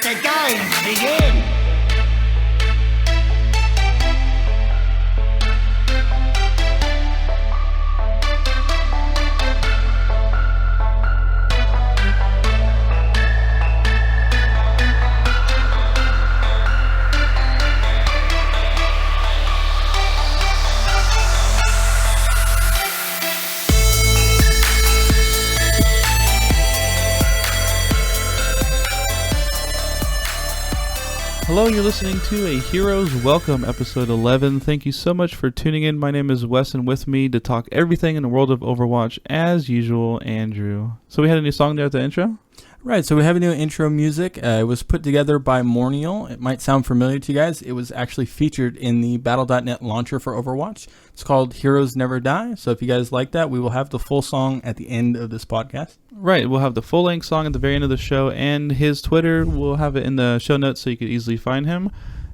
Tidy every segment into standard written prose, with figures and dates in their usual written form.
the games begin! Hello, you're listening to A Hero's Welcome, episode 11. Thank you so much for tuning in. My name is Wes, and with me to talk everything in the world of Overwatch, as usual, Andrew. So we had a new song there at the intro? Right, so we have a new intro music. It was put together by MOARNial. It might sound familiar to you guys. It was actually featured in the Battle.net launcher for Overwatch. It's called Heroes Never Die. So if you guys like that, we will have the full song at the end of this podcast. Right, we'll have the full-length song at the very end of the show, and his Twitter, we'll have it in the show notes so you could easily find him.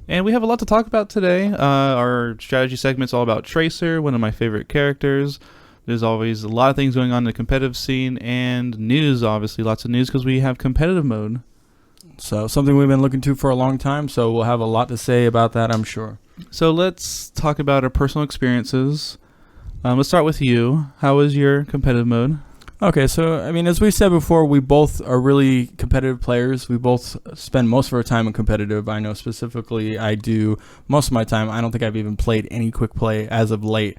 And we have a lot to talk about today. Our strategy segment's all about Tracer, one of my favorite characters. There's always a lot of things going on in the competitive scene, and news, obviously, lots of news because we have competitive mode. So something we've been looking to for a long time, so we'll have a lot to say about that, I'm sure. So let's talk about our personal experiences. Let's start with you. How was your competitive mode? Okay, so, I mean, as we said before, we both are really competitive players. We both spend most of our time in competitive. I know specifically I do most of my time. I don't think I've even played any quick play as of late.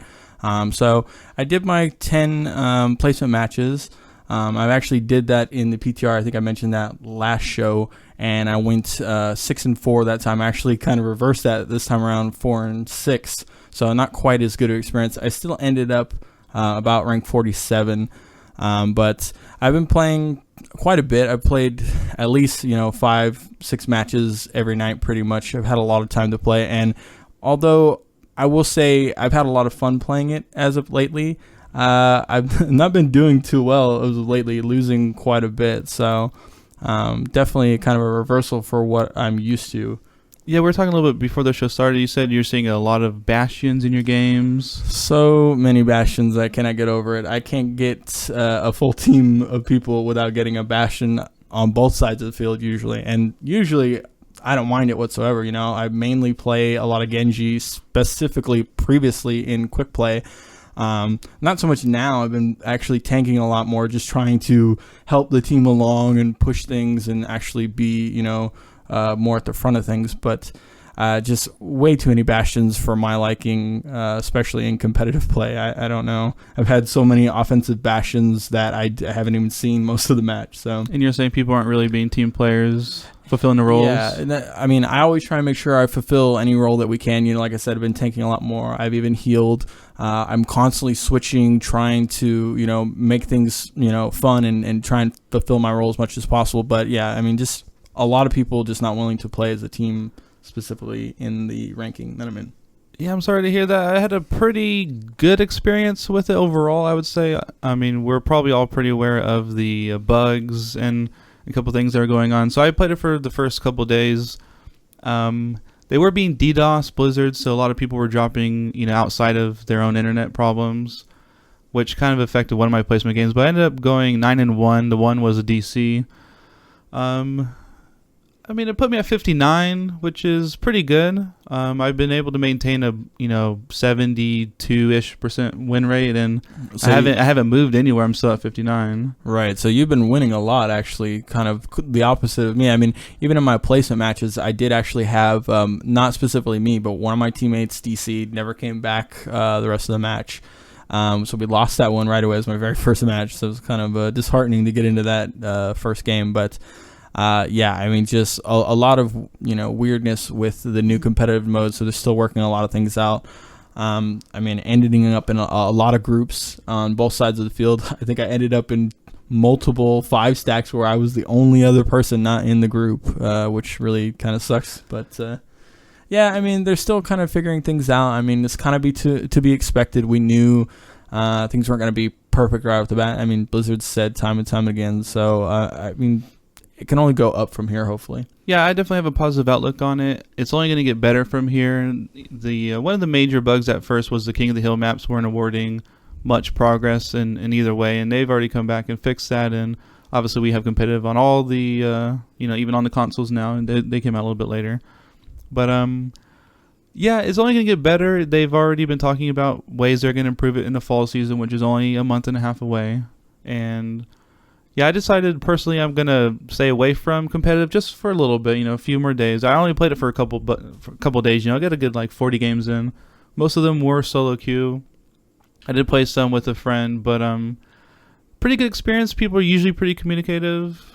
So I did my 10 placement matches. I actually did that in the PTR. I think I mentioned that last show, and I went 6-4 that time. I actually kind of reversed that this time around, 4-6. So not quite as good of experience. I still ended up about rank 47. But I've been playing quite a bit. I've played at least, 5-6 matches every night pretty much. I've had a lot of time to play, and although I will say I've had a lot of fun playing it as of lately, I've not been doing too well as of lately, losing quite a bit. So definitely kind of a reversal for what I'm used to. Yeah, we were talking a little bit before the show started. You said you're seeing a lot of Bastions in your games. So many Bastions, I cannot get over it. I can't get a full team of people without getting a Bastion on both sides of the field usually. And usually I don't mind it whatsoever. I mainly play a lot of Genji, specifically previously in quick play. Not so much now. I've been actually tanking a lot more, just trying to help the team along and push things and actually be, more at the front of things, but just way too many Bastions for my liking, especially in competitive play. I don't know. I've had so many offensive Bastions that I haven't even seen most of the match. So. And you're saying people aren't really being team players, fulfilling the roles? Yeah, I always try to make sure I fulfill any role that we can. Like I said, I've been tanking a lot more. I've even healed. I'm constantly switching, trying to, make things, fun and try and fulfill my role as much as possible. But yeah, just a lot of people just not willing to play as a team, specifically in the ranking that I'm in. Yeah, I'm sorry to hear that. I had a pretty good experience with it overall, I would say. We're probably all pretty aware of the bugs and a couple things that are going on. So I played it for the first couple days. They were being DDoS blizzards, so a lot of people were dropping, outside of their own internet problems, which kind of affected one of my placement games. But I ended up going 9-1. The one was a DC. It put me at 59, which is pretty good. I've been able to maintain a 72-ish% win rate, and so I haven't moved anywhere. I'm still at 59. Right. So you've been winning a lot, actually, kind of the opposite of me. Even in my placement matches, I did actually have not specifically me, but one of my teammates, DC, never came back the rest of the match. So we lost that one right away. It was my very first match, so it was kind of disheartening to get into that first game, but. Just a lot of, weirdness with the new competitive mode. So they're still working a lot of things out. Ending up in a lot of groups on both sides of the field. I think I ended up in multiple 5 stacks where I was the only other person not in the group, which really kind of sucks. But, they're still kind of figuring things out. It's kind of to be expected. We knew things weren't going to be perfect right off the bat. Blizzard said time and time again. So, it can only go up from here, hopefully. Yeah, I definitely have a positive outlook on it. It's only going to get better from here. The one of the major bugs at first was the King of the Hill maps weren't awarding much progress in either way, and they've already come back and fixed that, and obviously we have competitive on all the even on the consoles now, and they came out a little bit later. But yeah, it's only going to get better. They've already been talking about ways they're going to improve it in the fall season, which is only a month and a half away. And yeah, I decided personally I'm going to stay away from competitive just for a little bit, a few more days. I only played it for a couple days, I got a good like 40 games in. Most of them were solo queue. I did play some with a friend, but pretty good experience. People are usually pretty communicative.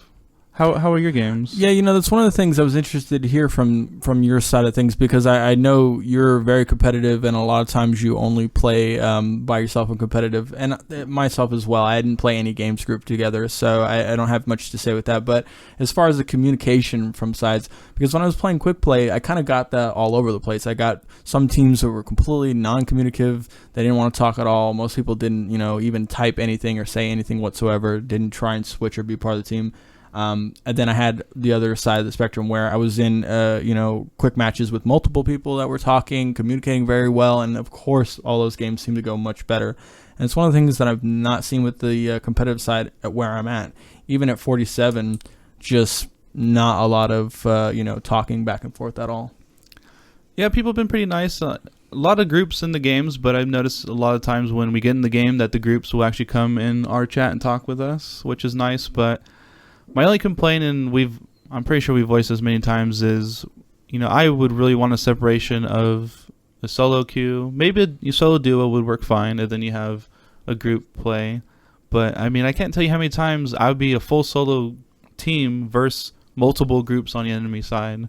How are your games? Yeah, that's one of the things I was interested to hear from your side of things, because I know you're very competitive, and a lot of times you only play by yourself and competitive, and myself as well. I didn't play any games grouped together, so I don't have much to say with that. But as far as the communication from sides, because when I was playing quick play, I kind of got that all over the place. I got some teams that were completely non-communicative. They didn't want to talk at all. Most people didn't, even type anything or say anything whatsoever, didn't try and switch or be part of the team. And then I had the other side of the spectrum where I was in, quick matches with multiple people that were talking, communicating very well, and of course all those games seem to go much better. And it's one of the things that I've not seen with the competitive side at where I'm at. Even at 47, just not a lot of, talking back and forth at all. Yeah, people have been pretty nice. A lot of groups in the games, but I've noticed a lot of times when we get in the game that the groups will actually come in our chat and talk with us, which is nice, but my only complaint, and I'm pretty sure we've voiced this many times, is, I would really want a separation of a solo queue. Maybe a solo duo would work fine, and then you have a group play. But, I can't tell you how many times I would be a full solo team versus multiple groups on the enemy side.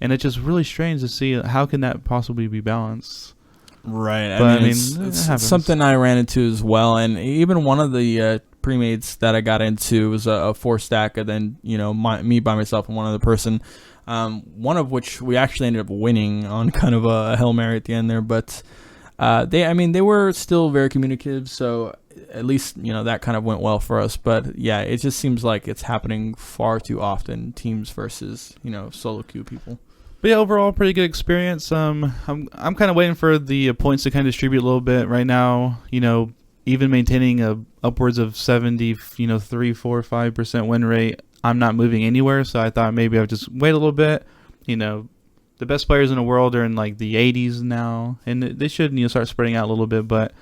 And it's just really strange to see how can that possibly be balanced. Right. But, it's something I ran into as well. And even one of the pre-mates that I got into was a 4-stack, and then me by myself and one other person, one of which we actually ended up winning on kind of a Hail Mary at the end there. But they were still very communicative, so at least that kind of went well for us. But yeah, it just seems like it's happening far too often, teams versus solo queue people. But yeah, overall, pretty good experience. I'm kind of waiting for the points to kind of distribute a little bit right now. Even maintaining a upwards of 70, 3, 4, 5% win rate, I'm not moving anywhere. So I thought maybe I would just wait a little bit. The best players in the world are in like the 80s now, and they should start spreading out a little bit. But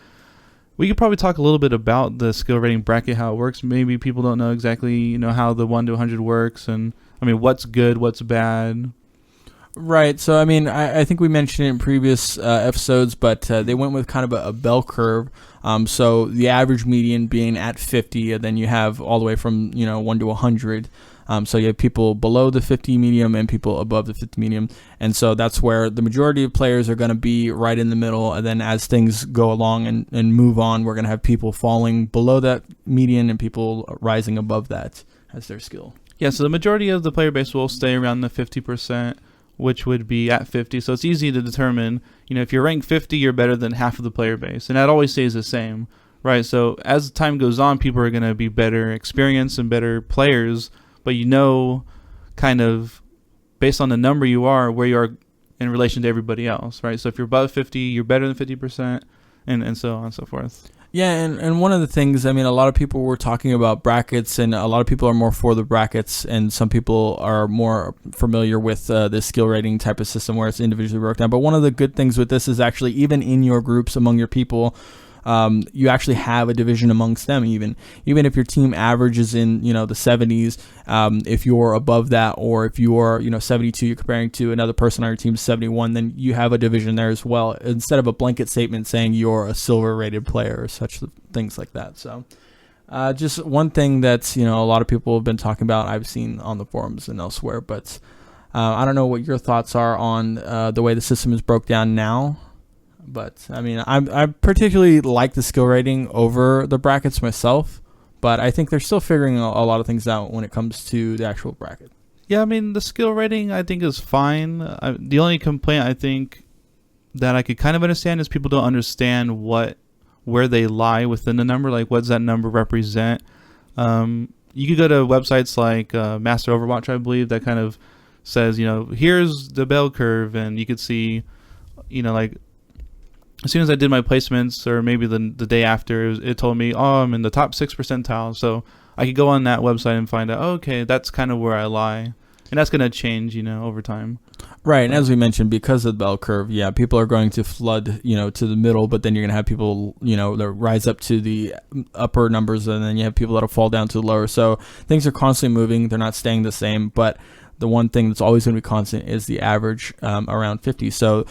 we could probably talk a little bit about the skill rating bracket, how it works. Maybe people don't know exactly how the 1 to 100 works, and what's good, what's bad. Right. So, I think we mentioned it in previous episodes, but they went with kind of a bell curve. So the average median being at 50, and then you have all the way from, 1 to 100. So you have people below the 50 medium and people above the 50 medium. And so that's where the majority of players are going to be right in the middle. And then as things go along and move on, we're going to have people falling below that median and people rising above that as their skill. Yeah, so the majority of the player base will stay around the 50%. Which would be at 50. So it's easy to determine, if you're ranked 50, you're better than half of the player base. And that always stays the same, right? So as time goes on, people are going to be better experienced and better players. But kind of based on the number you are, where you are in relation to everybody else, right? So if you're above 50, you're better than 50%, and so on and so forth. Yeah, and one of the things, a lot of people were talking about brackets, and a lot of people are more for the brackets, and some people are more familiar with this skill rating type of system where it's individually broken down. But one of the good things with this is actually even in your groups among your people, you actually have a division amongst them. Even if your team averages in the 70s, if you're above that, or if you're 72, you're comparing to another person on your team 71, then you have a division there as well, instead of a blanket statement saying you're a silver rated player or such things like that. So just one thing that's a lot of people have been talking about, I've seen on the forums and elsewhere. But I don't know what your thoughts are on the way the system is broke down now. But I particularly like the skill rating over the brackets myself, but I think they're still figuring a lot of things out when it comes to the actual bracket. Yeah, the skill rating I think is fine. The only complaint I think that I could kind of understand is people don't understand where they lie within the number. Like, what does that number represent? You could go to websites like Master Overwatch, I believe, that kind of says, here's the bell curve, and you could see, like, as soon as I did my placements, or maybe the day after, it told me, I'm in the top 6 percentile. So I could go on that website and find out, okay, that's kind of where I lie. And that's going to change, over time. Right, and as we mentioned, because of the bell curve, people are going to flood, to the middle, but then you're going to have people, that rise up to the upper numbers, and then you have people that'll fall down to the lower. So things are constantly moving. They're not staying the same, but the one thing that's always going to be constant is the average around 50. So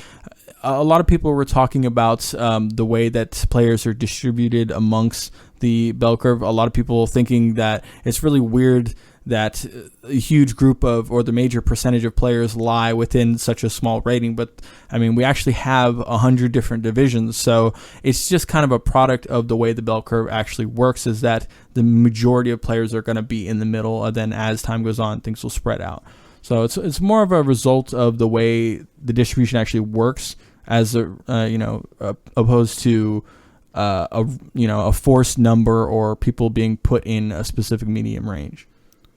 a lot of people were talking about the way that players are distributed amongst the bell curve. A lot of people thinking that it's really weird that a huge group of, or the major percentage of players lie within such a small rating. But I mean, we actually have 100 different divisions. So it's just kind of a product of the way the bell curve actually works, is that the majority of players are going to be in the middle. And then as time goes on, things will spread out. So it's more of a result of the way the distribution actually works, as opposed to a forced number or people being put in a specific medium range.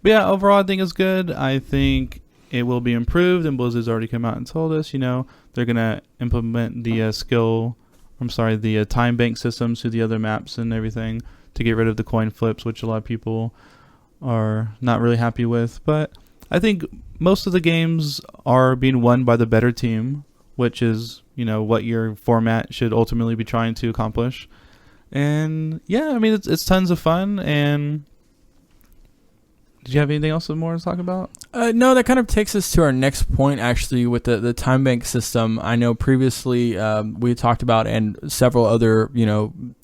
But yeah, overall, I think it's good. I think it will be improved, and Blizzard's already come out and told us, they're going to implement the time bank systems to the other maps and everything to get rid of the coin flips, which a lot of people are not really happy with. But I think most of the games are being won by the better team, which is, what your format should ultimately be trying to accomplish. And yeah, I mean, it's tons of fun. And did you have anything else more to talk about? No, that kind of takes us to our next point, actually, with the time bank system. I know previously we talked about, and several other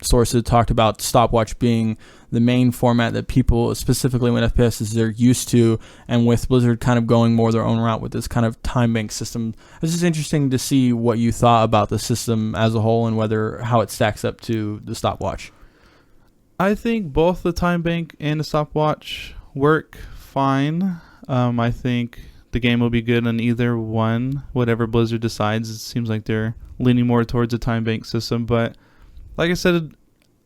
sources talked about, stopwatch being the main format that people, specifically when FPSs, are used to, and with Blizzard kind of going more their own route with this kind of time bank system. It's just interesting to see what you thought about the system as a whole and how it stacks up to the stopwatch. I think both the time bank and the stopwatch work fine. I think the game will be good on either one, whatever Blizzard decides. It seems like they're leaning more towards a time bank system, but like I said,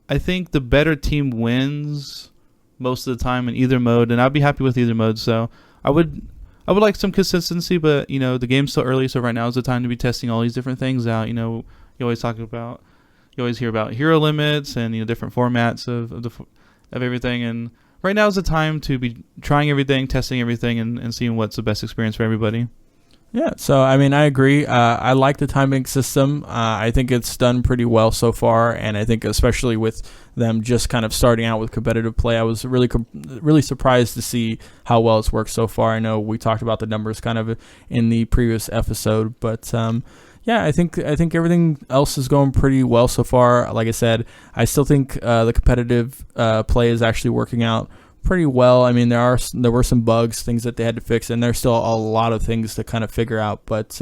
I think the better team wins most of the time in either mode, and I'd be happy with either mode. So I would like some consistency, but the game's still early, so right now is the time to be testing all these different things out. You always hear about hero limits and different formats of everything, and right now is the time to be trying everything, testing everything, and seeing what's the best experience for everybody. Yeah, so I mean, I agree. I like the time bank system. I think it's done pretty well so far, and I think especially with them just kind of starting out with competitive play, I was really surprised to see how well it's worked so far. I know we talked about the numbers kind of in the previous episode, but yeah, I think everything else is going pretty well so far. Like I said, I still think the competitive play is actually working out pretty well. I mean, there were some bugs, things that they had to fix, and there's still a lot of things to kind of figure out. But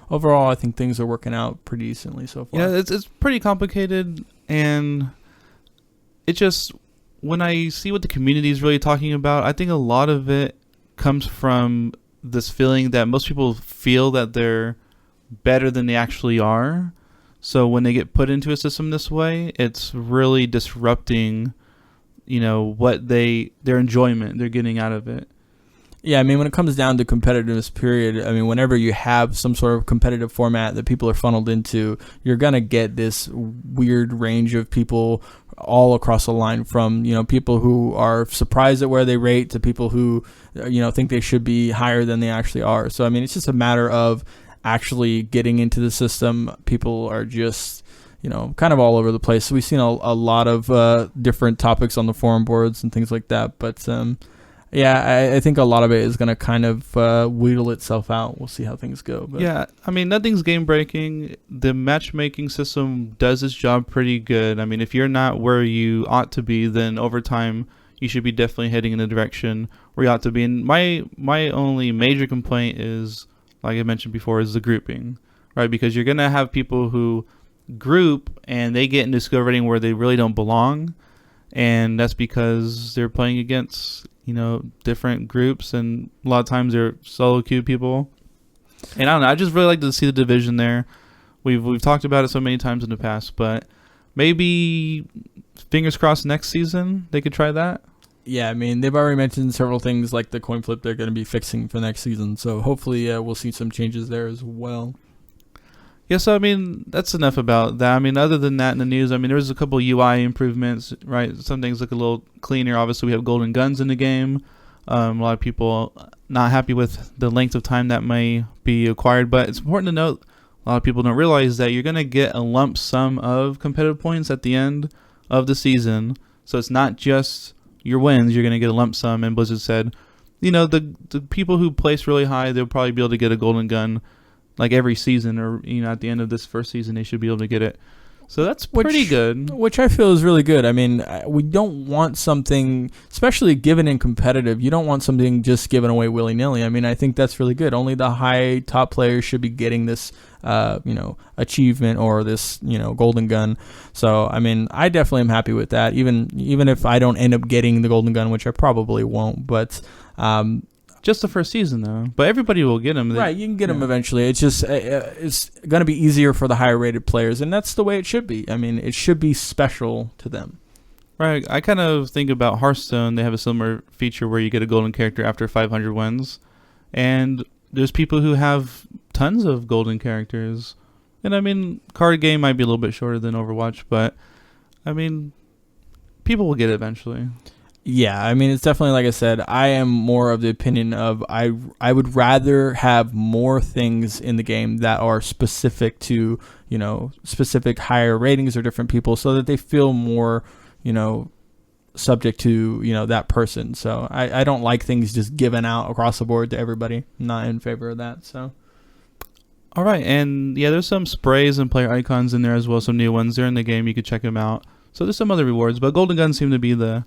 overall, I think things are working out pretty decently so far. Yeah, it's pretty complicated, and it just, when I see what the community is really talking about, I think a lot of it comes from this feeling that most people feel that they're better than they actually are. So when they get put into a system this way, it's really disrupting what their enjoyment they're getting out of it. Yeah, I mean, when it comes down to competitiveness, period, I mean, whenever you have some sort of competitive format that people are funneled into, you're going to get this weird range of people all across the line, from, people who are surprised at where they rate to people who, think they should be higher than they actually are. So, I mean, it's just a matter of actually getting into the system. People are just kind of all over the place. So we've seen a lot of different topics on the forum boards and things like that. But yeah, I think a lot of it is going to kind of wheedle itself out. We'll see how things go. But yeah, I mean, nothing's game breaking. The matchmaking system does its job pretty good. I mean, if you're not where you ought to be, then over time you should be definitely heading in the direction where you ought to be. And my only major complaint is, like I mentioned before, is the grouping, right? Because you're going to have people who group and they get into skill rating where they really don't belong, and that's because they're playing against different groups, and a lot of times they're solo queue people. And I don't know, I just really like to see the division there. We've talked about it so many times in the past, but maybe fingers crossed next season they could try that. Yeah, I mean, they've already mentioned several things like the coin flip they're going to be fixing for next season, so hopefully we'll see some changes there as well. Yeah, so I mean, that's enough about that. I mean, other than that in the news, I mean, there was a couple UI improvements, right? Some things look a little cleaner. Obviously, we have golden guns in the game. A lot of people not happy with the length of time that may be acquired, but it's important to note a lot of people don't realize that you're going to get a lump sum of competitive points at the end of the season. So it's not just your wins. You're going to get a lump sum. And Blizzard said, the people who place really high, they'll probably be able to get a golden gun like every season, or at the end of this first season, they should be able to get it. So that's pretty good. Which I feel is really good. I mean, we don't want something, especially given in competitive, you don't want something just given away willy-nilly. I mean, I think that's really good. Only the high top players should be getting this, achievement or this, golden gun. So, I mean, I definitely am happy with that, even if I don't end up getting the golden gun, which I probably won't. But just the first season, though. But everybody will get them. Right, you can get them eventually. It's just it's going to be easier for the higher-rated players, and that's the way it should be. I mean, it should be special to them. Right. I kind of think about Hearthstone. They have a similar feature where you get a golden character after 500 wins. And there's people who have tons of golden characters. And, I mean, card game might be a little bit shorter than Overwatch, but, I mean, people will get it eventually. Yeah, I mean, it's definitely, like I said, I am more of the opinion of I would rather have more things in the game that are specific to, specific higher ratings or different people so that they feel more, subject to, that person. So I don't like things just given out across the board to everybody. I'm not in favor of that, so. All right, and yeah, there's some sprays and player icons in there as well, some new ones. They're in the game. You can check them out. So there's some other rewards, but golden guns seem to be the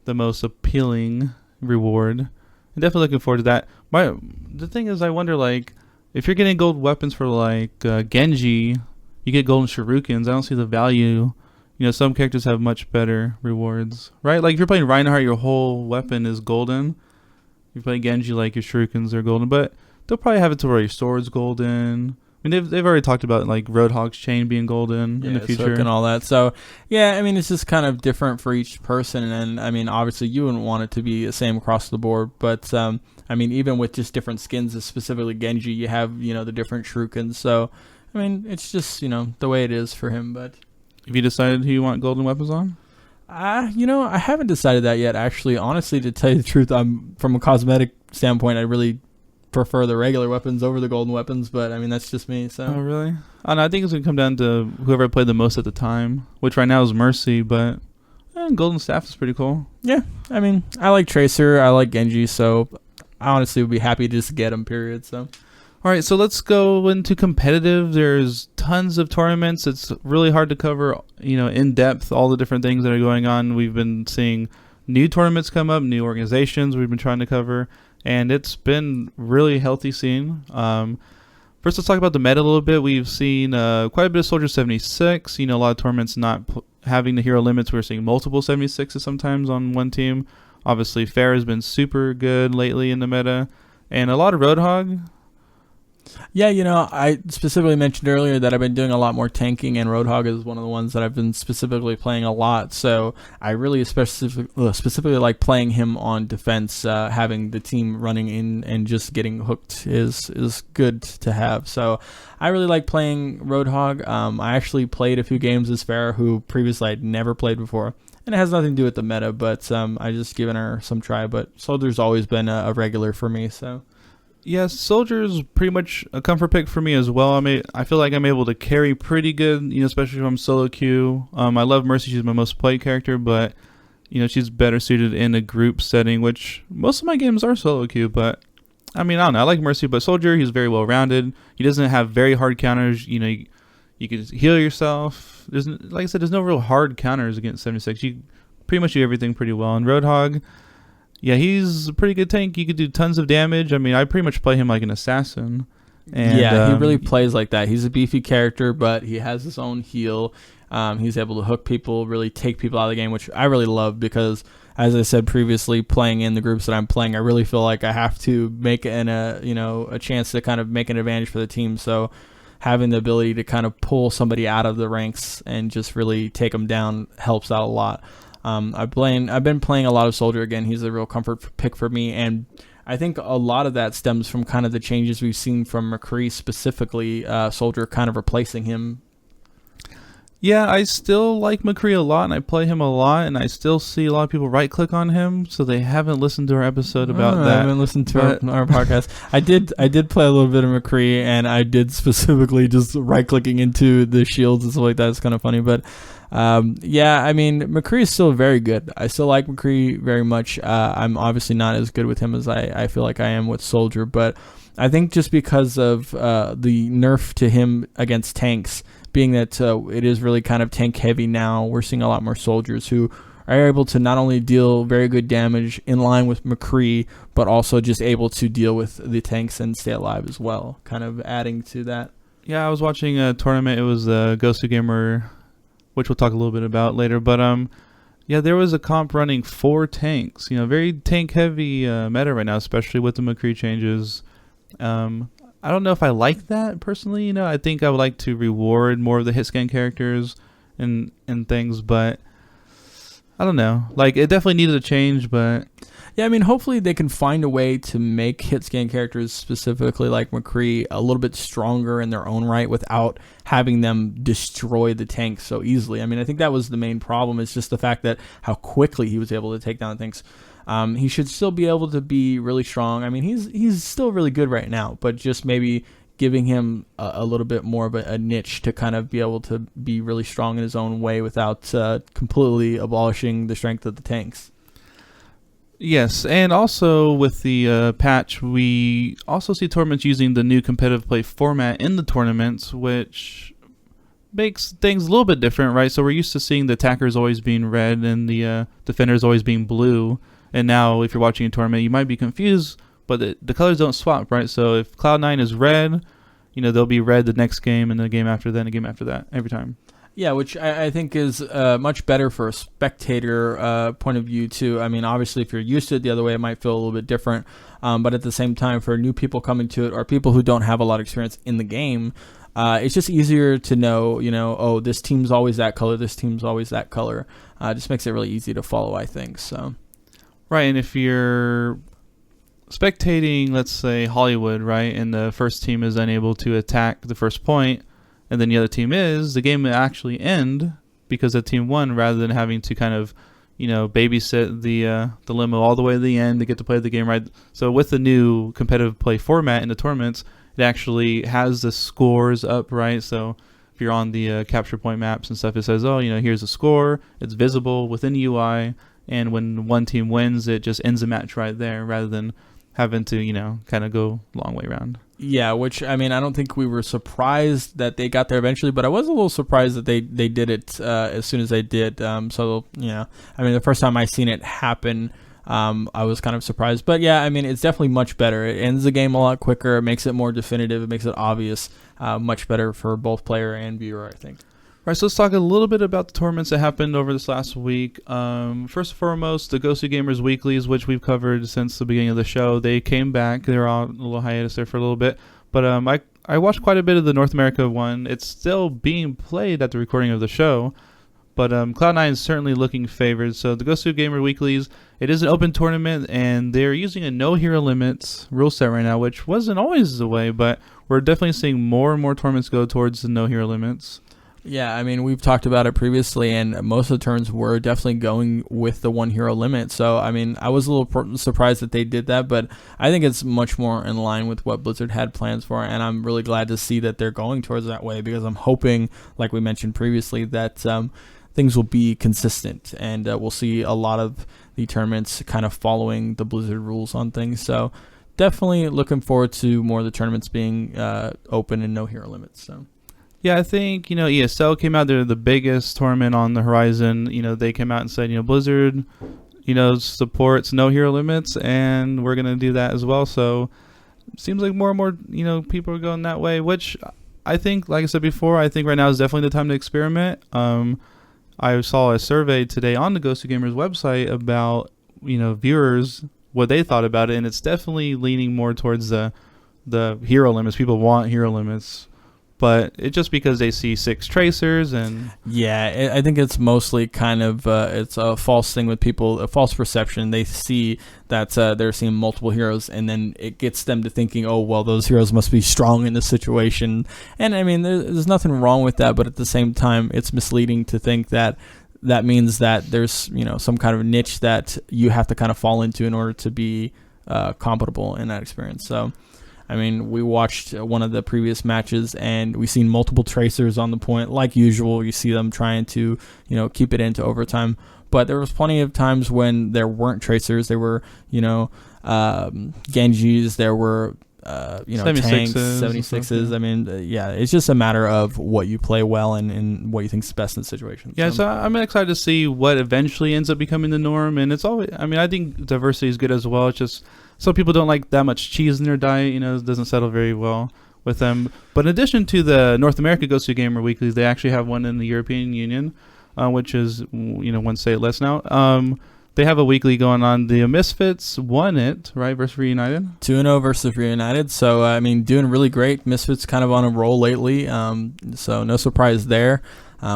most appealing reward. I'm definitely looking forward to that. The thing is, I wonder, like, if you're getting gold weapons for, like, Genji, you get golden shurikens. I don't see the value. Some characters have much better rewards, right? Like, if you're playing Reinhardt, your whole weapon is golden. If you play Genji, like, your shurikens are golden. But they'll probably have it to where your sword's golden. I mean, they've already talked about, like, Roadhog's chain being golden in the future. And all that. So, yeah, I mean, it's just kind of different for each person. And, I mean, obviously, you wouldn't want it to be the same across the board. But, I mean, even with just different skins, specifically Genji, you have, the different shurikens. So, I mean, it's just, the way it is for him. But have you decided who you want golden weapons on? I haven't decided that yet, actually. Honestly, to tell you the truth, from a cosmetic standpoint, I really prefer the regular weapons over the golden weapons, but I mean, that's just me. So. Oh, really? I think it's gonna come down to whoever played the most at the time, which right now is Mercy, but golden staff is pretty cool. Yeah, I mean, I like Tracer, I like Genji, so I honestly would be happy to just get them, period. So, all right, so let's go into competitive. There's tons of tournaments. It's really hard to cover, in depth all the different things that are going on. We've been seeing new tournaments come up, new organizations we've been trying to cover. And it's been really healthy scene. First, let's talk about the meta a little bit. We've seen quite a bit of Soldier 76. A lot of tournaments not having the hero limits. We're seeing multiple 76s sometimes on one team. Obviously, Fair has been super good lately in the meta. And a lot of Roadhog. Yeah, I specifically mentioned earlier that I've been doing a lot more tanking, and Roadhog is one of the ones that I've been specifically playing a lot. So I really specifically like playing him on defense. Having the team running in and just getting hooked is good to have. So I really like playing Roadhog. I actually played a few games as Farrah, who previously I'd never played before. And it has nothing to do with the meta, but I just given her some try. But Soldier's always been a regular for me, so. Yeah, Soldier's pretty much a comfort pick for me as well. I feel like I'm able to carry pretty good, especially from solo queue. I love Mercy. She's my most played character, but, she's better suited in a group setting, which most of my games are solo queue, but, I don't know. I like Mercy, but Soldier, he's very well-rounded. He doesn't have very hard counters. You can heal yourself. Like I said, there's no real hard counters against 76. You pretty much do everything pretty well. And Roadhog, yeah, he's a pretty good tank. He could do tons of damage. I pretty much play him like an assassin. And, yeah, he really plays like that. He's a beefy character, but he has his own heal. He's able to hook people, really take people out of the game, which I really love because, as I said previously, playing in the groups that I'm playing, I really feel like I have to make a chance to kind of make an advantage for the team. So having the ability to kind of pull somebody out of the ranks and just really take them down helps out a lot. I've been playing a lot of Soldier again. He's a real comfort pick for me, and I think a lot of that stems from kind of the changes we've seen from McCree specifically, Soldier kind of replacing him. Yeah, I still like McCree a lot, and I play him a lot, and I still see a lot of people right-click on him, so they haven't listened to our episode about that. I haven't listened to our podcast. I did play a little bit of McCree, and I did specifically just right-clicking into the shields and stuff like that. It's kind of funny, but yeah, I mean, McCree is still very good. I still like McCree very much. I'm obviously not as good with him as I feel like I am with Soldier, but I think just because of the nerf to him against tanks, being that it is really kind of tank heavy now, we're seeing a lot more soldiers who are able to not only deal very good damage in line with McCree, but also just able to deal with the tanks and stay alive as well, kind of adding to that. Yeah, I was watching a tournament. It was the Ghost Gamer, which we'll talk a little bit about later. But yeah, there was a comp running 4 tanks. Very tank heavy meta right now, especially with the McCree changes. I don't know if I like that personally. I think I would like to reward more of the hit scan characters and things, but I don't know. Like, it definitely needed a change, but yeah, I mean, hopefully they can find a way to make hit scan characters specifically like McCree a little bit stronger in their own right without having them destroy the tanks so easily. I mean, I think that was the main problem, is just the fact that how quickly he was able to take down things. He should still be able to be really strong. I mean, he's still really good right now, but just maybe giving him a little bit more of a niche to kind of be able to be really strong in his own way without completely abolishing the strength of the tanks. yes, and also with the patch, we also see tournaments using the new competitive play format in the tournaments, which makes things a little bit different, right? So we're used to seeing the attackers always being red and the defenders always being blue. And now, if you're watching a tournament, you might be confused, but the colors don't swap, right? So if Cloud9 is red, they'll be red the next game, and the game after that, and the game after that, every time. Yeah, which I think is much better for a spectator point of view, too. I mean, obviously, if you're used to it the other way, it might feel a little bit different. But at the same time, for new people coming to it, or people who don't have a lot of experience in the game, it's just easier to know, oh, this team's always that color, this team's always that color. It just makes it really easy to follow, I think, so... Right, and if you're spectating, let's say, Hollywood, right, and the first team is unable to attack the first point, and then the other team is, the game will actually end because the team won, rather than having to kind of, babysit the limo all the way to the end to get to play the game, right? So with the new competitive play format in the tournaments, it actually has the scores up, right? So if you're on the capture point maps and stuff, it says, oh, here's the score. It's visible within the UI. And when one team wins, it just ends the match right there, rather than having to, kind of go a long way around. Yeah, which, I mean, I don't think we were surprised that they got there eventually, but I was a little surprised that they did it as soon as they did. So, I mean, the first time I seen it happen, I was kind of surprised. But, yeah, I mean, it's definitely much better. It ends the game a lot quicker. It makes it more definitive. It makes it obvious. Much better for both player and viewer, I think. Right, so let's talk a little bit about the tournaments that happened over this last week. First and foremost, the Ghosty Gamers Weeklies, which we've covered since the beginning of the show. They came back. They were on a little hiatus there for a little bit. But I watched quite a bit of the North America one. It's still being played at the recording of the show. But Cloud9 is certainly looking favored. So the Ghosty Gamer Weeklies, it is an open tournament, and they're using a no hero limits rule set right now, which wasn't always the way, but we're definitely seeing more and more tournaments go towards the no hero limits. Yeah, I mean, we've talked about it previously, and most of the turns were definitely going with the 1 hero limit. So, I mean, I was a little surprised that they did that, but I think it's much more in line with what Blizzard had plans for, and I'm really glad to see that they're going towards that way, because I'm hoping, like we mentioned previously, that things will be consistent, and we'll see a lot of the tournaments kind of following the Blizzard rules on things. So, definitely looking forward to more of the tournaments being open and no hero limits. So. Yeah, I think, ESL came out. They're the biggest tournament on the horizon. They came out and said, Blizzard, supports no hero limits, and we're going to do that as well. So it seems like more and more, people are going that way, which I think, like I said before, I think right now is definitely the time to experiment. I saw a survey today on the Ghost of Gamers website about, viewers, what they thought about it, and it's definitely leaning more towards the hero limits. People want hero limits. but it's just because they see 6 tracers and Yeah, I think it's mostly kind of it's a false thing with people, a false perception. They see that they're seeing multiple heroes, and then it gets them to thinking, oh, well, those heroes must be strong in this situation. And I mean, there's nothing wrong with that, but at the same time, it's misleading to think that that means that there's, you know, some kind of niche that you have to kind of fall into in order to be compatible in that experience. So, I mean, we watched one of the previous matches, and we seen multiple tracers on the point. Like usual, you see them trying to, you know, keep it into overtime. But there was plenty of times when there weren't tracers. There were, you know, Genjis. There were, you know, 76s, tanks, 76s. yeah. I mean, yeah, it's just a matter of what you play well and what you think's best in the situation. yeah. So I'm excited to see what eventually ends up becoming the norm. And it's always, I mean, I think diversity is good as well. It's just some people don't like that much cheese in their diet. You know, it doesn't settle very well with them. But in addition to the North America Go To Gamer Weeklies, they actually have one in the European Union, which is, you know, one say it less now. They have a weekly going on. The Misfits won it, right, versus Reunited? 2-0 versus Reunited. So, I mean, doing really great. Misfits kind of on a roll lately. So, no surprise there.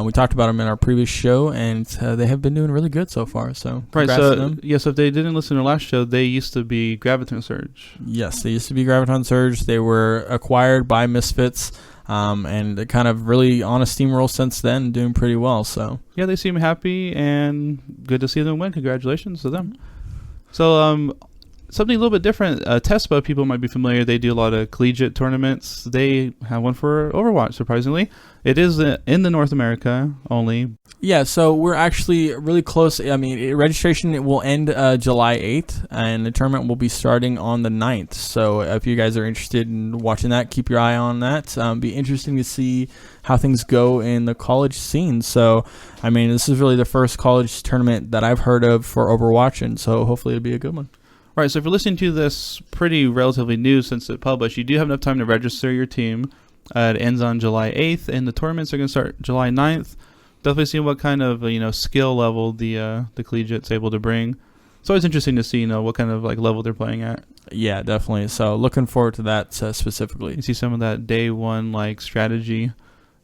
We talked about them in our previous show, and they have been doing really good so far. So, Right, congrats to so, them. yeah, so if they didn't listen to our last show, they used to be Graviton Surge. Yes, they used to be Graviton Surge. They were acquired by Misfits, and they're kind of really on a steamroll since then, doing pretty well. So, Yeah, they seem happy, and good to see them win. Congratulations to them. So, something a little bit different. Tespa, people might be familiar. They do a lot of collegiate tournaments. They have one for Overwatch, surprisingly. It is in the North America only. yeah, so we're actually really close. I mean, registration it will end July 8th, and the tournament will be starting on the 9th. So if you guys are interested in watching that, keep your eye on that. Be interesting to see how things go in the college scene. So, I mean, this is really the first college tournament that I've heard of for Overwatch, and so hopefully it'll be a good one. Right, so if you're listening to this pretty relatively new since it published, you do have enough time to register your team. It ends on July 8th, and the tournaments are going to start July 9th. Definitely seeing what kind of skill level the collegiate's able to bring. It's always interesting to see what kind of like level they're playing at. Yeah, definitely. So looking forward to that specifically. You see some of that day one like strategy.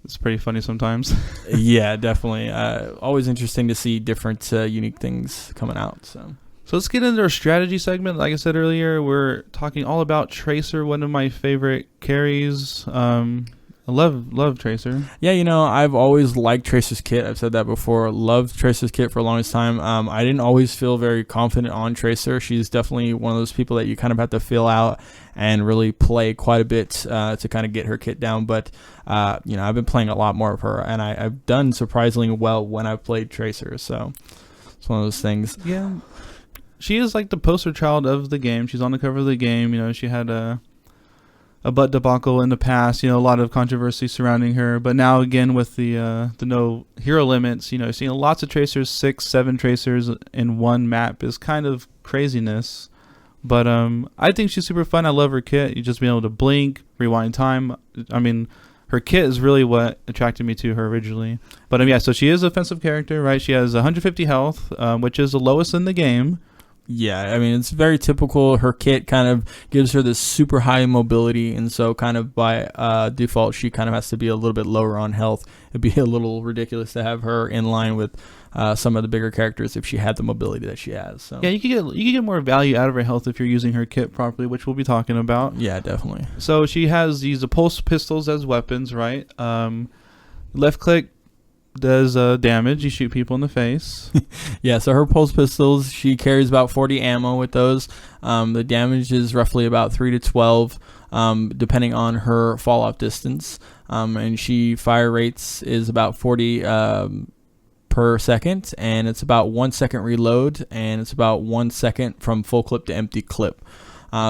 It's pretty funny sometimes. Yeah, definitely. Always interesting to see different unique things coming out. So let's get into our strategy segment. Like I said earlier, we're talking all about Tracer, one of my favorite carries. I love Tracer. yeah, I've always liked Tracer's kit. I've said that before. Loved Tracer's kit for the longest time. I didn't always feel very confident on Tracer. She's definitely one of those people that you kind of have to feel out and really play quite a bit to kind of get her kit down. But I've been playing a lot more of her, and I've done surprisingly well when I've played Tracer. So it's one of those things. Yeah. She is like the poster child of the game. She's on the cover of the game. She had a butt debacle in the past. A lot of controversy surrounding her. But now again with the no hero limits, seeing lots of tracers, 6, 7 tracers in one map is kind of craziness. But I think she's super fun. I love her kit. You just being able to blink, rewind time. I mean, her kit is really what attracted me to her originally. But yeah, so she is an offensive character, right? She has 150 health, which is the lowest in the game. Yeah, I mean, it's very typical. Her kit kind of gives her this super high mobility, and so kind of by default, she kind of has to be a little bit lower on health. It'd be a little ridiculous to have her in line with some of the bigger characters if she had the mobility that she has. So yeah, you can get more value out of her health if you're using her kit properly, which we'll be talking about. Yeah, definitely. So she has these pulse pistols as weapons, right? Left click does damage. You shoot people in the face. Yeah, so her pulse pistols, she carries about 40 ammo with those. The damage is roughly about 3 to 12, depending on her fall off distance. And she fire rates is about 40 per second, and it's about 1 second reload, and it's about 1 second from full clip to empty clip.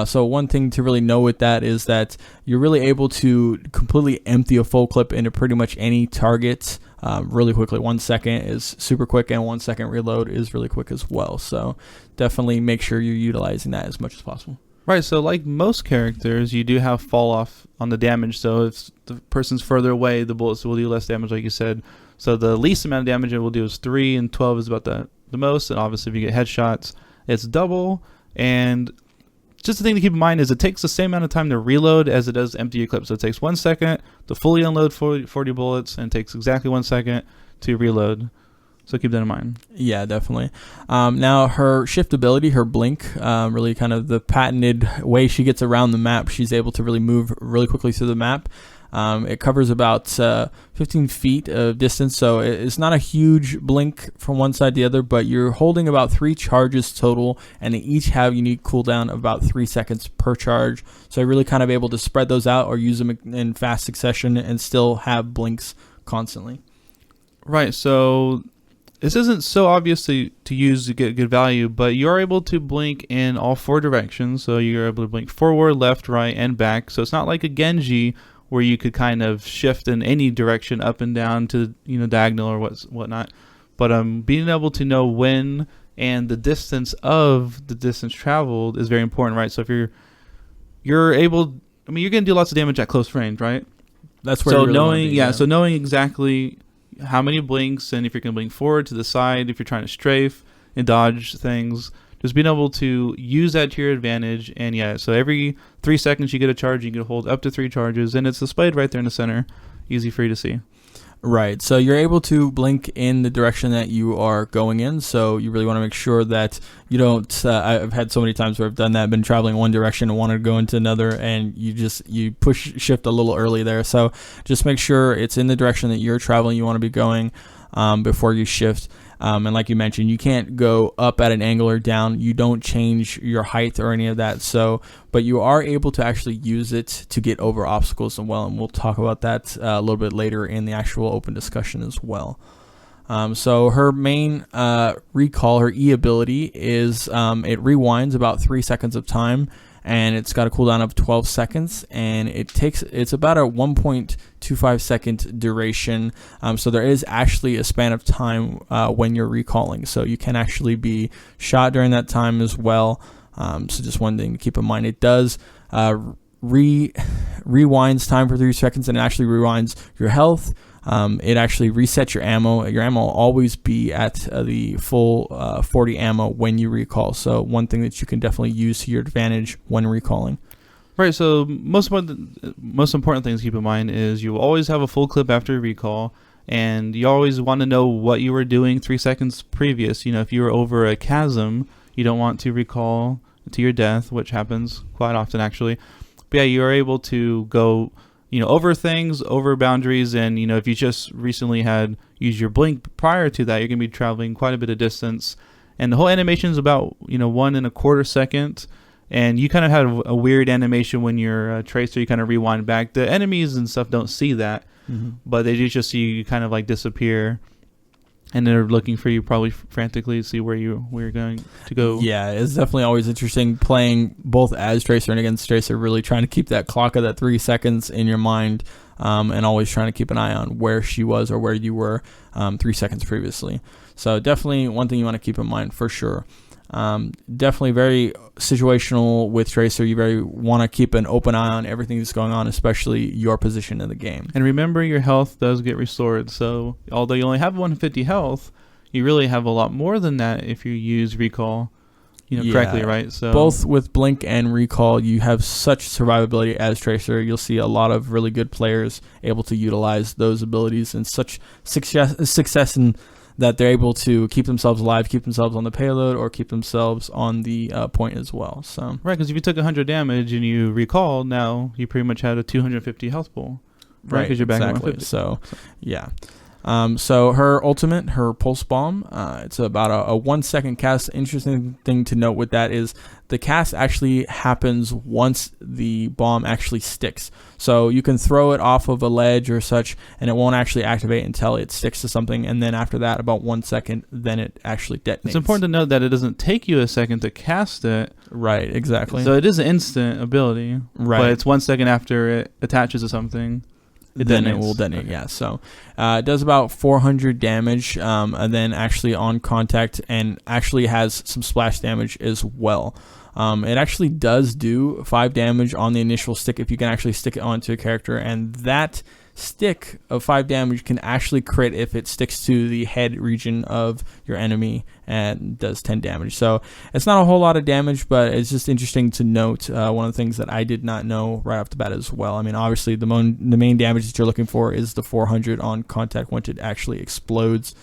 So one thing to really know with that is that you're really able to completely empty a full clip into pretty much any target really quickly. 1 second is super quick, and 1 second reload is really quick as well. So definitely make sure you're utilizing that as much as possible. Right, so like most characters, you do have fall off on the damage. So if the person's further away, the bullets will do less damage, like you said. So the least amount of damage it will do is 3, and 12 is about the most. And obviously if you get headshots, it's double. And just the thing to keep in mind is it takes the same amount of time to reload as it does to empty your clip. So it takes 1 second to fully unload 40 bullets, and it takes exactly 1 second to reload. So keep that in mind. Yeah, definitely. Now, her shift ability, her blink, really kind of the patented way she gets around the map. She's able to really move really quickly through the map. It covers about 15 feet of distance, so it's not a huge blink from one side to the other, but you're holding about 3 charges total, and they each have unique cooldown of about 3 seconds per charge. So you're really kind of able to spread those out or use them in fast succession and still have blinks constantly. Right, so this isn't so obvious to use to get good value, but you're able to blink in all 4 directions. So you're able to blink forward, left, right, and back. So it's not like a Genji where you could kind of shift in any direction up and down to diagonal or whatnot. But being able to know when and the distance of the distance traveled is very important, right? So if you're able, you're gonna do lots of damage at close range, right? That's where so you really knowing wanna be, so knowing exactly how many blinks, and if you're gonna blink forward, to the side, if you're trying to strafe and dodge things, just being able to use that to your advantage. And so every 3 seconds you get a charge, you can hold up to 3 charges, and it's displayed right there in the center, easy for you to see. Right, so you're able to blink in the direction that you are going in, so you really want to make sure that you don't, I've had so many times where I've done that, been traveling one direction and wanted to go into another, and you push shift a little early there, so just make sure it's in the direction that you're traveling, you want to be going before you shift. And like you mentioned, you can't go up at an angle or down. You don't change your height or any of that. But you are able to actually use it to get over obstacles as well. And we'll talk about that a little bit later in the actual open discussion as well. So her main recall, her E ability is it rewinds about 3 seconds of time. And it's got a cooldown of 12 seconds, and it's about a 1.25 second duration. So there is actually a span of time when you're recalling. So you can actually be shot during that time as well. So just one thing to keep in mind. It does rewinds time for 3 seconds, and it actually rewinds your health. It actually resets your ammo. Your ammo will always be at the full 40 ammo when you recall. So one thing that you can definitely use to your advantage when recalling. Right, so most important things to keep in mind is you will always have a full clip after recall, and you always want to know what you were doing 3 seconds previous. If you were over a chasm, you don't want to recall to your death, which happens quite often actually. But yeah, you are able to go over things, over boundaries, and if you just recently had used your blink prior to that, you're going to be traveling quite a bit of distance. And the whole animation is about 1 1/4 second, and you kind of have a weird animation when you're a tracer. You kind of rewind back. The enemies and stuff don't see that, but they just see you kind of like disappear, and they're looking for you probably frantically to see where you're going to go. Yeah, it's definitely always interesting playing both as Tracer and against Tracer, really trying to keep that clock of that 3 seconds in your mind, and always trying to keep an eye on where she was or where you were 3 seconds previously. So definitely one thing you want to keep in mind for sure. Definitely very situational with Tracer. You very want to keep an open eye on everything that's going on, especially your position in the game. And remember, your health does get restored. So although you only have 150 health, you really have a lot more than that if you use recall, correctly, right? So both with blink and recall, you have such survivability as Tracer. You'll see a lot of really good players able to utilize those abilities and such success in that they're able to keep themselves alive, keep themselves on the payload, or keep themselves on the point as well. So right, because if you took 100 damage and you recall, now you pretty much had a 250 health pool. Right, because you're back at exactly. 150. So, yeah. So her ultimate, her pulse bomb, it's about a 1 second cast. Interesting thing to note with that is the cast actually happens once the bomb actually sticks. So you can throw it off of a ledge or such, and it won't actually activate until it sticks to something. And then after that, about 1 second, then it actually detonates. It's important to note that it doesn't take you a second to cast it. Right, exactly. So it is an instant ability. Right. But it's 1 second after it attaches to something. Then it will detonate, yeah. So it does about 400 damage, and then actually on contact, and actually has some splash damage as well. It actually does do 5 damage on the initial stick if you can actually stick it onto a character, and that stick of 5 damage can actually crit if it sticks to the head region of your enemy and does 10 damage. So it's not a whole lot of damage, but it's just interesting to note. One of the things that I did not know right off the bat as well. I mean, obviously the main damage that you're looking for is the 400 on contact once it actually explodes.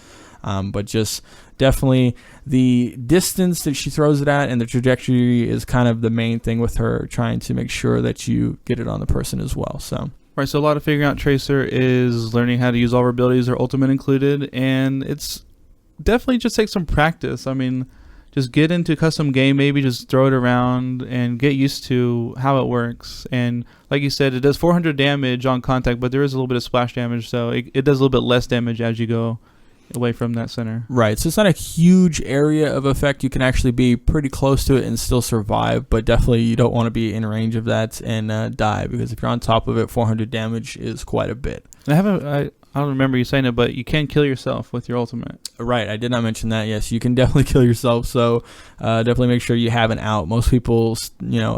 But just definitely the distance that she throws it at and the trajectory is kind of the main thing with her, trying to make sure that you get it on the person as well. So. Right, so a lot of figuring out Tracer is learning how to use all her abilities, her ultimate included, and it's definitely just takes some practice. I mean, just get into custom game, maybe just throw it around and get used to how it works. And like you said, it does 400 damage on contact, but there is a little bit of splash damage, so it does a little bit less damage as you go away from that center. Right, so it's not a huge area of effect. You can actually be pretty close to it and still survive, but definitely you don't want to be in range of that and die, because if you're on top of it, 400 damage is quite a bit. I don't remember you saying it, but you can kill yourself with your ultimate. Right, I did not mention that. Yes, you can definitely kill yourself, so definitely make sure you have an out. Most people,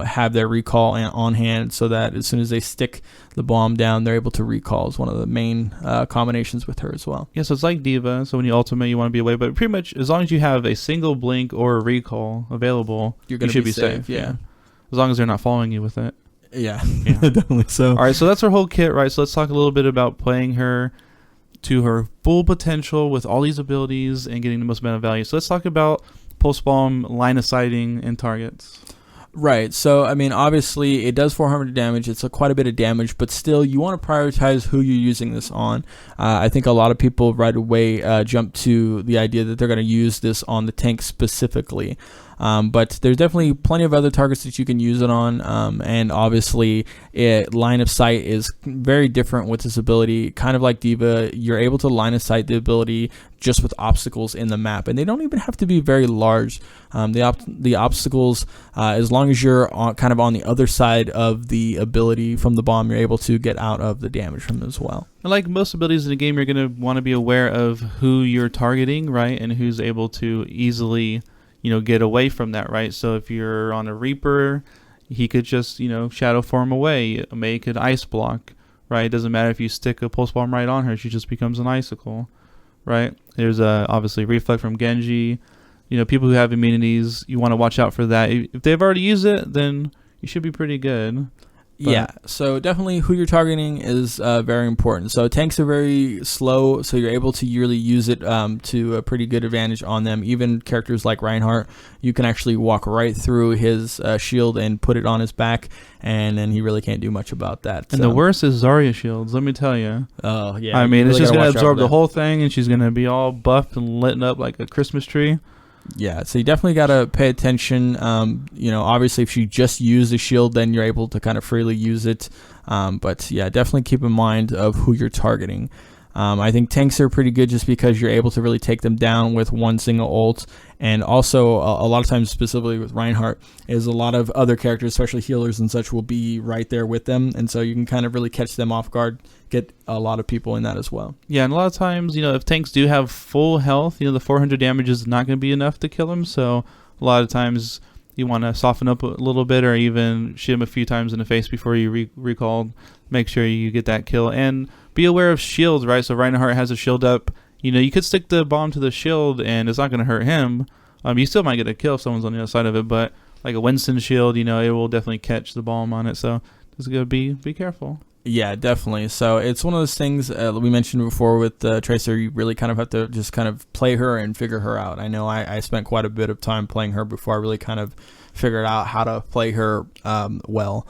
have their recall on hand so that as soon as they stick the bomb down, they're able to recall. Is one of the main combinations with her as well. Yeah, so it's like Diva, so when you ultimate, you want to be away, but pretty much as long as you have a single blink or a recall available, you should be safe. Yeah. As long as they're not following you with it. Yeah. Definitely so. All right, so that's her whole kit, right? So let's talk a little bit about playing her to her full potential with all these abilities and getting the most amount of value. So let's talk about pulse bomb, line of sighting, and targets. Right, so I mean, obviously it does 400 damage. It's quite a bit of damage, but still you want to prioritize who you're using this on. I think a lot of people right away jump to the idea that they're going to use this on the tank specifically. But there's definitely plenty of other targets that you can use it on, and obviously line of sight is very different with this ability. Kind of like Diva, you're able to line of sight the ability just with obstacles in the map, and they don't even have to be very large. The obstacles, as long as you're kind of on the other side of the ability from the bomb, you're able to get out of the damage from it as well. And like most abilities in the game, you're going to want to be aware of who you're targeting, right, and who's able to easily get away from that, right? So if you're on a Reaper, he could just, shadow form away, make an ice block, right? It doesn't matter if you stick a pulse bomb right on her, she just becomes an icicle, right? There's obviously Reflect from Genji. People who have immunities, you want to watch out for that. If they've already used it, then you should be pretty good. Yeah, so definitely who you're targeting is very important. So tanks are very slow, so you're able to really use it to a pretty good advantage on them. Even characters like Reinhardt, you can actually walk right through his shield and put it on his back, and then he really can't do much about that. And the worst is Zarya shields, let me tell you. Oh, yeah. I mean, it's just going to absorb the whole thing, and she's going to be all buffed and lit up like a Christmas tree. Yeah, so you definitely got to pay attention. Obviously, if you just use the shield, then you're able to kind of freely use it. But yeah, definitely keep in mind of who you're targeting. I think tanks are pretty good just because you're able to really take them down with one single ult. And also, a lot of times, specifically with Reinhardt, is a lot of other characters, especially healers and such, will be right there with them. And so you can kind of really catch them off guard, get a lot of people in that as well. Yeah, and a lot of times, if tanks do have full health, the 400 damage is not going to be enough to kill them. So a lot of times you want to soften up a little bit or even shoot him a few times in the face before you recall. Make sure you get that kill. And be aware of shields, right? So Reinhardt has a shield up. You could stick the bomb to the shield and it's not going to hurt him. You still might get a kill if someone's on the other side of it, but like a Winston shield, it will definitely catch the bomb on it. So just gotta be careful. Yeah, definitely. So it's one of those things we mentioned before with Tracer. You really kind of have to just kind of play her and figure her out. I know I spent quite a bit of time playing her before I really kind of figured out how to play her well.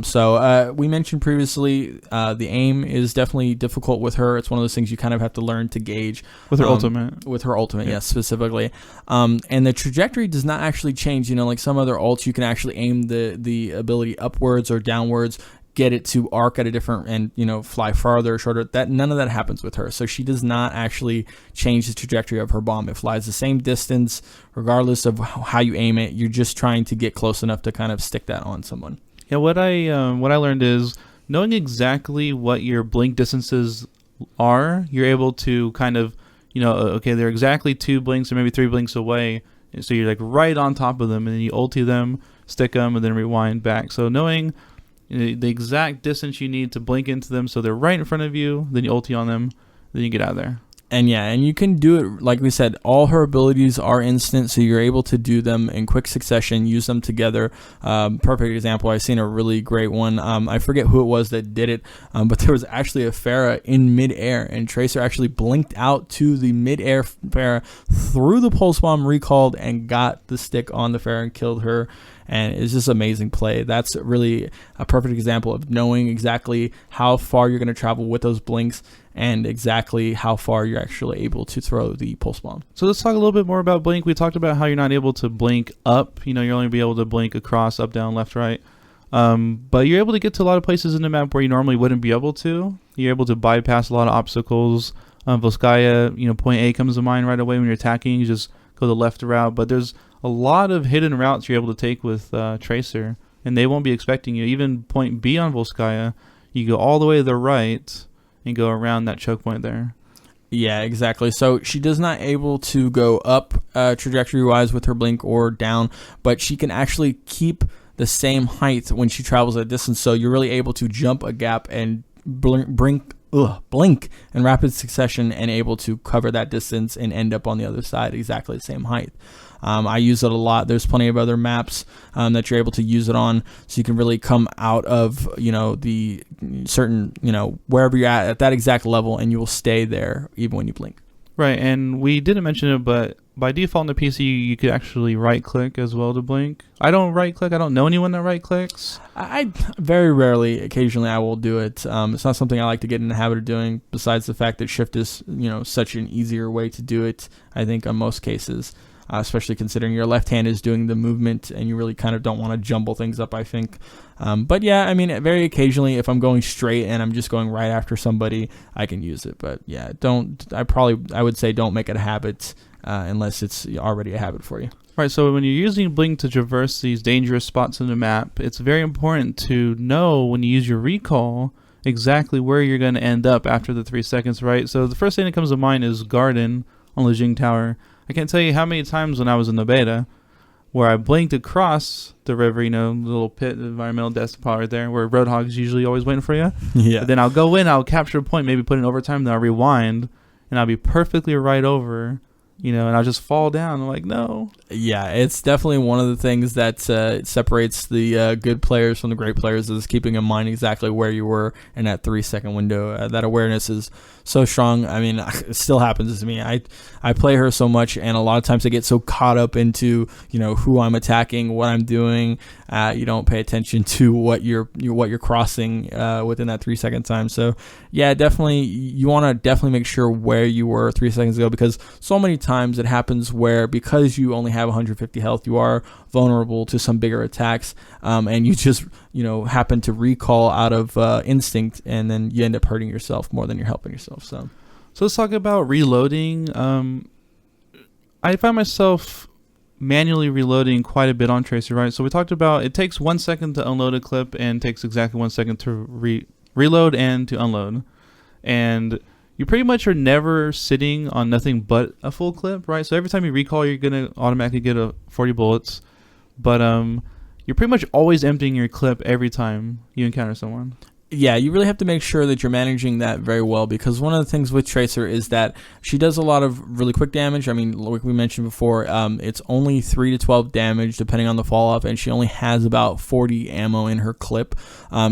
So we mentioned previously the aim is definitely difficult with her. It's one of those things you kind of have to learn to gauge. With her ultimate. With her ultimate, yes, specifically. And the trajectory does not actually change. Like some other ults, you can actually aim the ability upwards or downwards, get it to arc at a different and fly farther or shorter. That none of that happens with her. So she does not actually change the trajectory of her bomb. It flies the same distance regardless of how you aim it. You're just trying to get close enough to kind of stick that on someone. Yeah, what I learned is knowing exactly what your blink distances are, you're able to kind of, okay, they're exactly 2 blinks or maybe 3 blinks away, So you're like right on top of them, and then you ulti them, stick them, and then rewind back. So knowing the exact distance you need to blink into them so they're right in front of you, then you ulti on them, then you get out of there. And yeah, and you can do it, like we said, all her abilities are instant, so you're able to do them in quick succession, use them together. Perfect example, I've seen a really great one. I forget who it was that did it, but there was actually a Pharah in midair, and Tracer actually blinked out to the midair Pharah, threw the pulse bomb, recalled, and got the stick on the Pharah and killed her. And it's just amazing play. That's really a perfect example of knowing exactly how far you're going to travel with those blinks and exactly how far you're actually able to throw the pulse bomb. So let's talk a little bit more about blink. We talked about how you're not able to blink up. You're only be able to blink across, up, down, left, right. But you're able to get to a lot of places in the map where you normally wouldn't be able to. You're able to bypass a lot of obstacles. Volskaya, point A comes to mind right away when you're attacking. You just go the left route. But there's a lot of hidden routes you're able to take with Tracer, and they won't be expecting you. Even point B on Volskaya, you go all the way to the right and go around that choke point there. Yeah, exactly. So she does not able to go up trajectory-wise with her blink or down, but she can actually keep the same height when she travels a distance. So you're really able to jump a gap and blink in rapid succession and able to cover that distance and end up on the other side exactly the same height. I use it a lot. There's plenty of other maps that you're able to use it on, so you can really come out of the certain wherever you're at that exact level, and you will stay there even when you blink. Right, and we didn't mention it, but by default in the PC, you could actually right-click as well to blink. I don't right-click. I don't know anyone that right-clicks. I very rarely, occasionally, I will do it. It's not something I like to get in the habit of doing, besides the fact that shift is, such an easier way to do it, I think, in most cases. Especially considering your left hand is doing the movement and you really kind of don't want to jumble things up, I think. But yeah, I mean, very occasionally if I'm going straight and I'm just going right after somebody, I can use it. But yeah, I would say don't make it a habit unless it's already a habit for you. Right, so when you're using blink to traverse these dangerous spots in the map, it's very important to know when you use your recall exactly where you're going to end up after the 3 seconds, right? So the first thing that comes to mind is Garden on Lejing Tower. I can't tell you how many times when I was in the beta where I blinked across the river, the little pit, the environmental death spot right there, where Roadhog's usually always waiting for you. Yeah. But then I'll go in, I'll capture a point, maybe put in overtime, then I'll rewind, and I'll be perfectly right over, and I'll just fall down. I'm like, no. Yeah, it's definitely one of the things that separates the good players from the great players is keeping in mind exactly where you were in that 3 second window. That awareness is so strong. I mean, it still happens to me. I play her so much, and a lot of times I get so caught up into who I'm attacking, what I'm doing. You don't pay attention to what you're crossing within that 3 second time. So yeah, definitely you want to definitely make sure where you were 3 seconds ago, because so many times it happens where because you only have 150 health, you are vulnerable to some bigger attacks, and you just happen to recall out of instinct, and then you end up hurting yourself more than you're helping yourself. So let's talk about reloading. I find myself manually reloading quite a bit on Tracer, right? So we talked about it takes 1 second to unload a clip and takes exactly 1 second to reload and to unload, and you pretty much are never sitting on nothing but a full clip, right? So every time you recall, you're going to automatically get 40 bullets. But you're pretty much always emptying your clip every time you encounter someone. Yeah, you really have to make sure that you're managing that very well, because one of the things with Tracer is that she does a lot of really quick damage. I mean, like we mentioned before, it's only 3 to 12 damage depending on the fall off, and she only has about 40 ammo in her clip.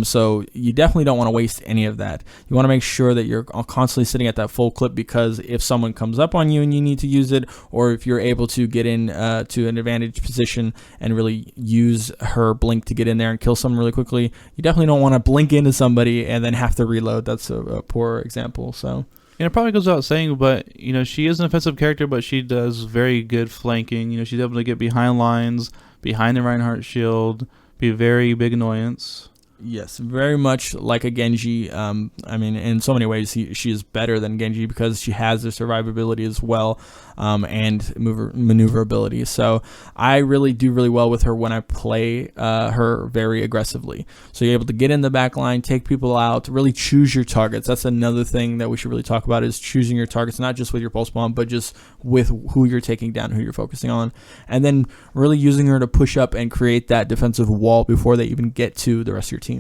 So you definitely don't want to waste any of that. You want to make sure that you're constantly sitting at that full clip, because if someone comes up on you and you need to use it, or if you're able to get in to an advantage position and really use her blink to get in there and kill someone really quickly, you definitely don't want to blink into somebody and then have to reload. That's a poor example. So, and it probably goes without saying, but she is an offensive character, but she does very good flanking. She's able to get behind lines, behind the Reinhardt shield, be a very big annoyance. Yes, very much like a Genji. I mean, in so many ways, she is better than Genji because she has the survivability as well, and maneuverability. So I really do really well with her when I play her very aggressively. So you're able to get in the back line, take people out, really choose your targets. That's another thing that we should really talk about is choosing your targets, not just with your pulse bomb, but just with who you're taking down, who you're focusing on, and then really using her to push up and create that defensive wall before they even get to the rest of your team.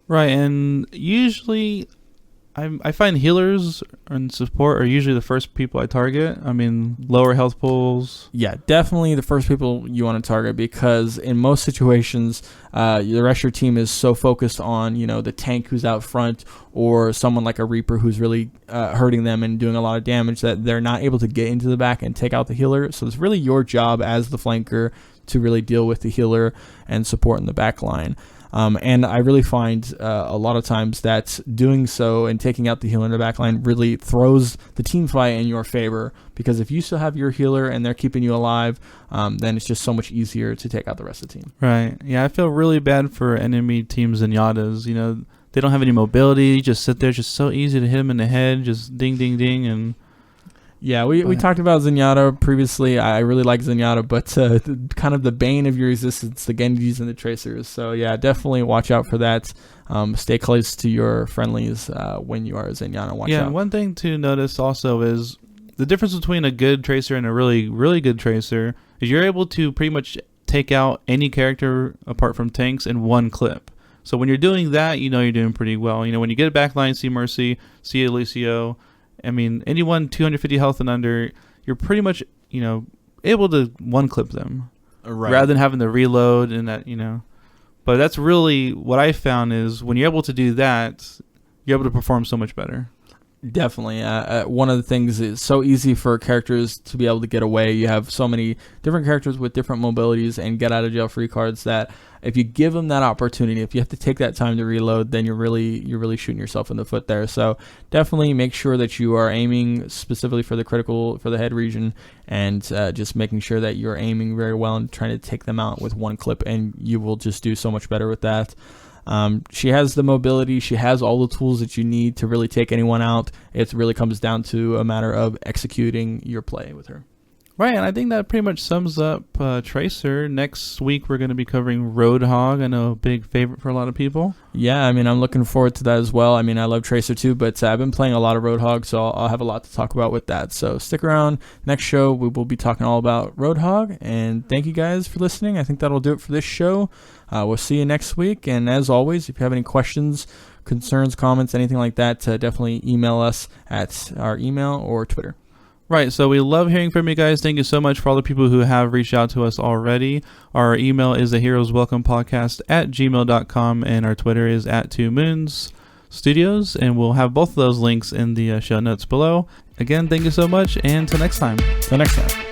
Right, and usually I find healers and support are usually the first people I target. I mean, lower health pools. Yeah, definitely the first people you want to target because in most situations, the rest of your team is so focused on, the tank who's out front or someone like a Reaper who's really hurting them and doing a lot of damage that they're not able to get into the back and take out the healer. So it's really your job as the flanker to really deal with the healer and support in the back line. And I really find a lot of times that doing so and taking out the healer in the backline really throws the team fight in your favor because if you still have your healer and they're keeping you alive, then it's just so much easier to take out the rest of the team. Right. Yeah, I feel really bad for enemy teams Zenyatas. They don't have any mobility. You just sit there. Just so easy to hit them in the head. Just ding, ding, ding, and... Yeah, we talked about Zenyatta previously. I really like Zenyatta, but kind of the bane of your existence, the Genjis and the Tracers. So yeah, definitely watch out for that. Stay close to your friendlies when you are Zenyatta. Watch out. Yeah, one thing to notice also is the difference between a good Tracer and a really, really good Tracer is you're able to pretty much take out any character apart from tanks in one clip. So when you're doing that, you're doing pretty well. When you get a backline, see Mercy, see Alicio, I mean, anyone 250 health and under, you're pretty much, able to one clip them, right, rather than having to reload and that, But that's really what I found is when you're able to do that, you're able to perform so much better. Definitely. One of the things is so easy for characters to be able to get away. You have so many different characters with different mobilities and get out of jail free cards that if you give them that opportunity, if you have to take that time to reload, then you're really shooting yourself in the foot there. So definitely make sure that you are aiming specifically for the head region and just making sure that you're aiming very well and trying to take them out with one clip, and you will just do so much better with that. She has the mobility. She has all the tools that you need to really take anyone out. It really comes down to a matter of executing your play with her. Right, and I think that pretty much sums up Tracer. Next week, we're going to be covering Roadhog. I know a big favorite for a lot of people. Yeah, I mean, I'm looking forward to that as well. I mean, I love Tracer too, but I've been playing a lot of Roadhog, so I'll have a lot to talk about with that. So stick around. Next show, we will be talking all about Roadhog, and thank you guys for listening. I think that'll do it for this show. We'll see you next week, and as always, if you have any questions, concerns, comments, anything like that, definitely email us at our email or Twitter. Right, so we love hearing from you guys. Thank you so much for all the people who have reached out to us already. Our email is theheroeswelcomepodcast@gmail.com, and our Twitter is @2moonsstudios, and we'll have both of those links in the show notes below. Again, thank you so much, and until next time. Till next time.